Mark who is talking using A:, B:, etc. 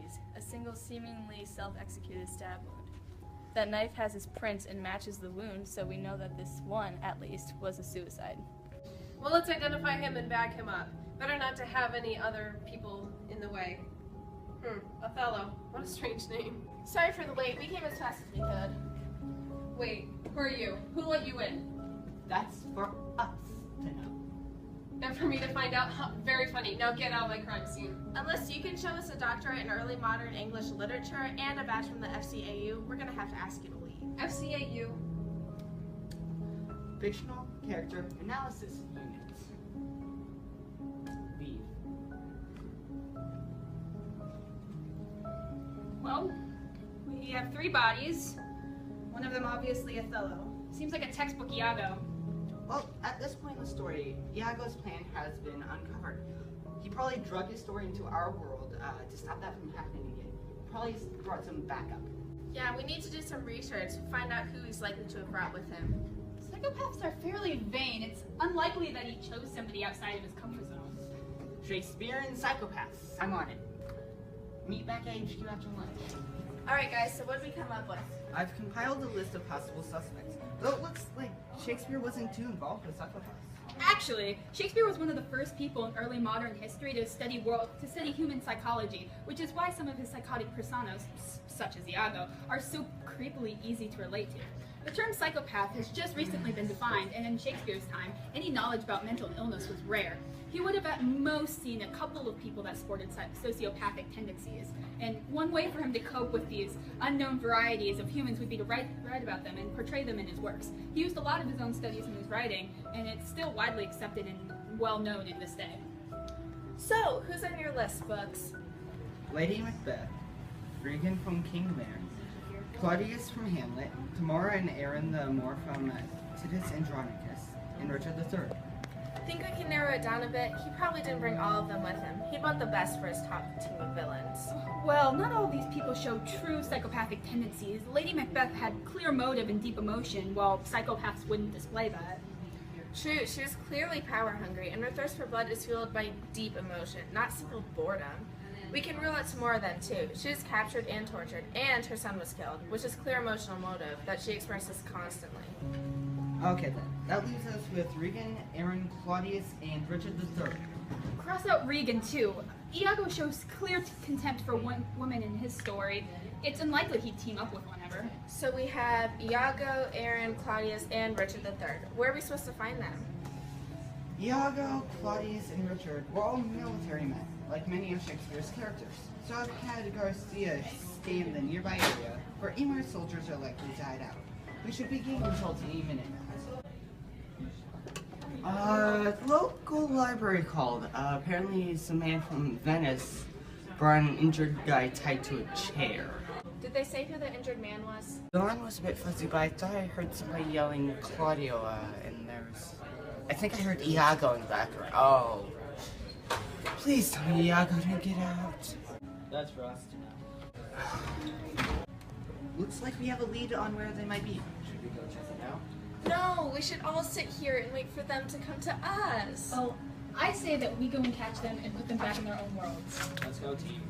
A: bodies, a single seemingly self-executed stab wound. That knife has his print and matches the wound, so we know that this one, at least, was a suicide.
B: Well, let's identify him and bag him up. Better not to have any other people in the way. Othello. What a strange name.
C: Sorry for the wait. We came as fast as we could.
B: Wait, who are you? Who let you in?
D: That's for us to know.
B: And for me to find out? Huh, very funny. Now get out of my crime scene.
C: Unless you can show us a doctorate in early modern English literature and a badge from the FCAU, we're gonna have to ask you to leave.
B: FCAU.
D: Fictional character analysis units. Leave.
E: Well, we have 3 bodies. One of them obviously Othello. Seems like a textbook Iago.
D: Well, at this point in the story, Iago's plan has been uncovered. He probably drug his story into our world to stop that from happening again. Probably brought some backup.
C: Yeah, we need to do some research, find out who he's likely to have brought with him.
E: Psychopaths are fairly vain. It's unlikely that he chose somebody outside of his comfort zone.
D: Shakespearean Psychopaths. I'm on it. Meet back at HQ after lunch.
C: Alright guys, so what did we come up with?
D: I've compiled a list of possible suspects. Though it looks like Shakespeare wasn't too involved with psychopaths.
E: Actually, Shakespeare was one of the first people in early modern history to study human psychology, which is why some of his psychotic personas, such as Iago, are so creepily easy to relate to. The term psychopath has just recently been defined, and in Shakespeare's time, any knowledge about mental illness was rare. He would have at most seen a couple of people that sported sociopathic tendencies, and one way for him to cope with these unknown varieties of humans would be to write about them and portray them in his works. He used a lot of his own studies in his writing, and it's still widely accepted and well known in this day.
C: So, who's on your list, Books?
D: Lady Macbeth, Regan from King Lear, Claudius from Hamlet, Tamora and Aaron the Moor from Titus Andronicus, and Richard III.
C: I think we can narrow it down a bit. He probably didn't bring all of them with him. He'd want the best for his top team of villains.
E: Well, not all of these people show true psychopathic tendencies. Lady Macbeth had clear motive and deep emotion, while psychopaths wouldn't display that.
C: True, she was clearly power-hungry, and her thirst for blood is fueled by deep emotion, not simple boredom. We can rule out Tamora then, too. She was captured and tortured, and her son was killed, which is clear emotional motive that she expresses constantly.
D: Okay then, that leaves us with Regan, Aaron, Claudius, and Richard III.
E: Cross out Regan, too. Iago shows clear contempt for one woman in his story. It's unlikely he'd team up with one ever.
C: So we have Iago, Aaron, Claudius, and Richard III. Where are we supposed to find them?
D: Iago, Claudius, and Richard were all military men, like many of Shakespeare's characters. So I've had Garcia stay in the nearby area where Emir's soldiers are likely died out. We should be getting results any minute. Local library called. Apparently some man from Venice brought an injured guy tied to a chair.
C: Did they say who the injured man was?
D: The line was a bit fuzzy, but I thought I heard somebody yelling Claudio, and I think I heard Iago in the background. Oh. Please tell me Iago didn't get out.
F: That's for us to know.
D: Looks like we have a lead on where they might be. Should we go check it out?
C: No, we should all sit here and wait for them to come to us.
E: Oh, I say that we go and catch them and put them back in their own worlds.
F: Let's go, team.